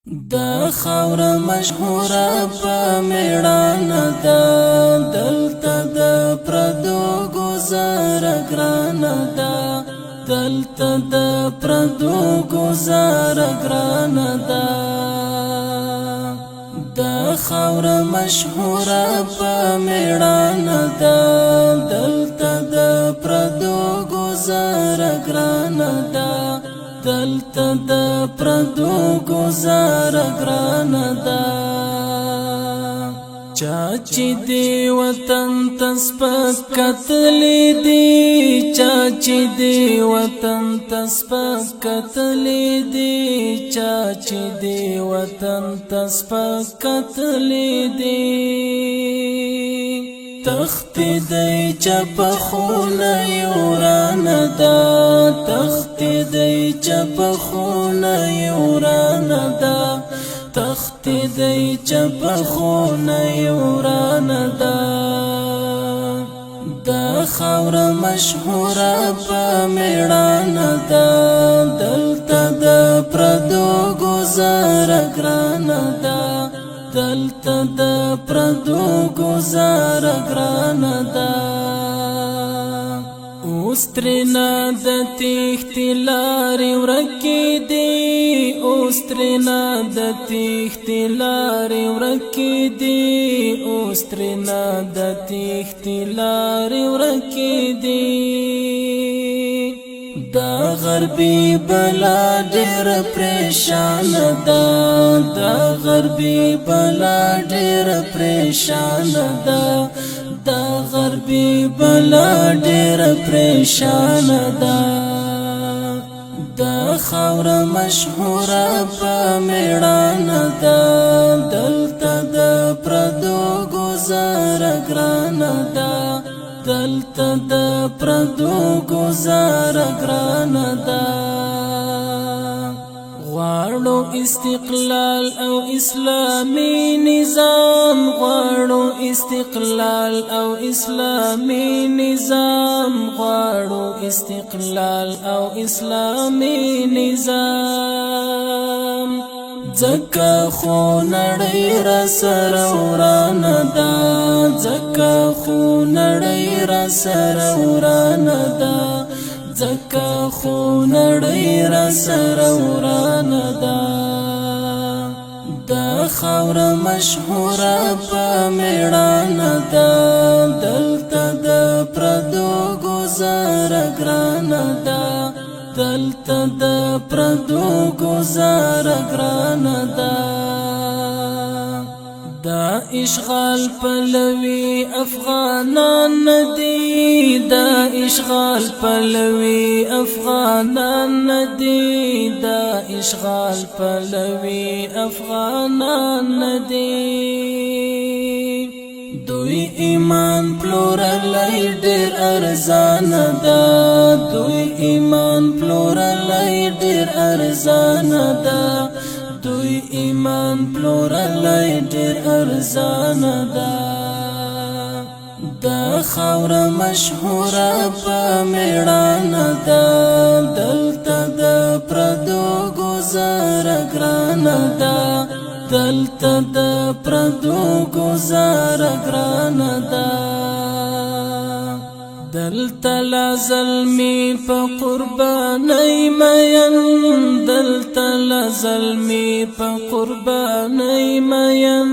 دا خاور مشهوره په میړانه ده دلته د پردو گزار ګرانه ده دلته د پردو گزار ګرانه ده دا خاور مشهوره په میړانه ده دلته د پردو گزار ګرانه ده دلته د پردو گزار ګرانه ده چاچی دی وطن تسپک کتلی دی چاچی دی وطن تسپک کتلی دی چاچی دی وطن تسپک کتلی دی تخت دی چپ خونه یورانه ده تخت دی چپ خونه یورانه ده تخت دی چپ خونه یورانه ده دا خاور مشهوره په میړانه ده دلته د پردو گزار ګرانه ده دلته د پردو گزار ګرانه ده اوس ترېنه د تېښتې لارې ورکې دي اوس ترېنه د تېښتې لارې ورکې دي اوس ترېنه د تېښتې لارې ورکې دي دا غربي بلا ډېر پریشانه ده دا غربي بلا ډېر پریشانه ده دا غربي بلا ډېر پریشانه ده دا خاور مشهوره په میړانه ده دلته د پردو گزار ګرانه ده دلته د پردو گزار ګرانه ده غواړو استقلال او اسلامی نظام غواړو استقلال او اسلامی نظام غواړو استقلال او اسلامی نظام ځکه خو نړۍ را سره ورانه ده ځکه خو نړۍ را سره ورانه ده ځکه خو نړۍ را سره ورانه ده دا خاور مشهوره په میړانه ده دلته د پردو گزار ګرانه ده دلته د پردو گزار ګرانه ده دا اشغال پلوی افغانان ندی دا اشغال پلوی افغانان ندی دا اشغال پلوی افغانان ندی دوی ایمان پلورلی ډېر ارزانه ده دوی ایمان پلورلی ډېر ارزانه ده دوی ایمان پلورلی ډېر ارزانه ده دا خاور مشهوره په میړانه ده دلته د پردو گزار ګرانه ده دلته د پردو گزار ګرانه ده دلته لا ظلمي په قربانۍ مین دلته لا ظلمي په قربانۍ مین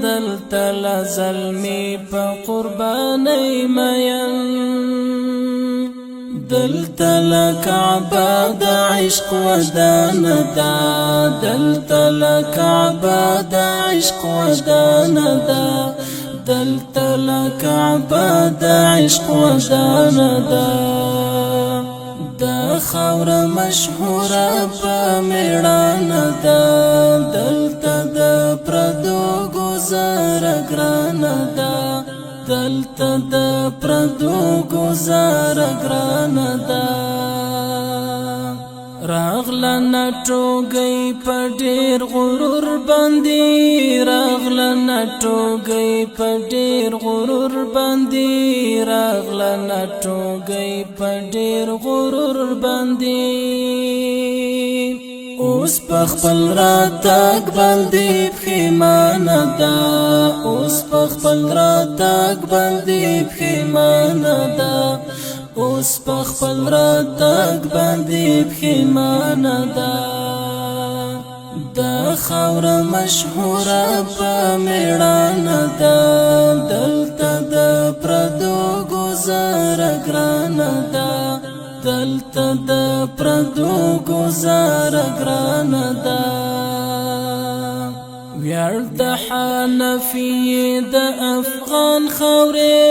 دلته لا ظلمي په قربانۍ مین دلته لا کعبه د عشق ودانه ده دلته لا کعبه د عشق ودانه ده دلته لا کعبه د عشق ودانه ده دا خاور مشهوره په میړانه ده دلته د پردو گزار ګرانه ده دلته د پردو گزار ګرانه ده راغله نټوګۍ په ډېر غرور باندې راغله نټوګۍ په ډېر غرور باندې راغله نټوګۍ په ډېر غرور باندې اوس په خپل راتګ باندې پښیمانه ده اوس په خپل راتګ باندې پښیمانه ده اوس په خپل راتګ باندې پښیمانه ده دا خاوره مشهوره په میړانه ده دلته د پردو ګوزاره ګرانه ده دلته د پردو ګوزاره ګرانه ده ویاړ د حنفیې د افغان خاورې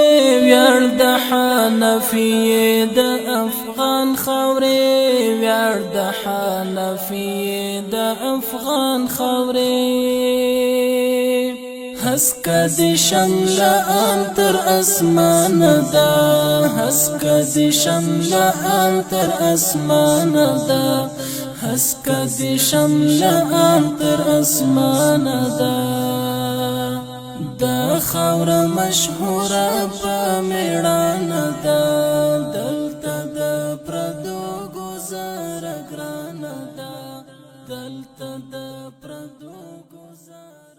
ویاړ د حنفیې د افغان خاورې ویاړ د حنفیې د افغان خاورې هسکه دې شمله ان تر اسمانه ده هسکه دې شمله ان تر اسمانه ده هسکه دې شمله ان تر اسمانه ده دا خاوره مشهوره په میړانه ده دلته د پردو ګوزاره ګرانه ده دلته د پردو ګوزاره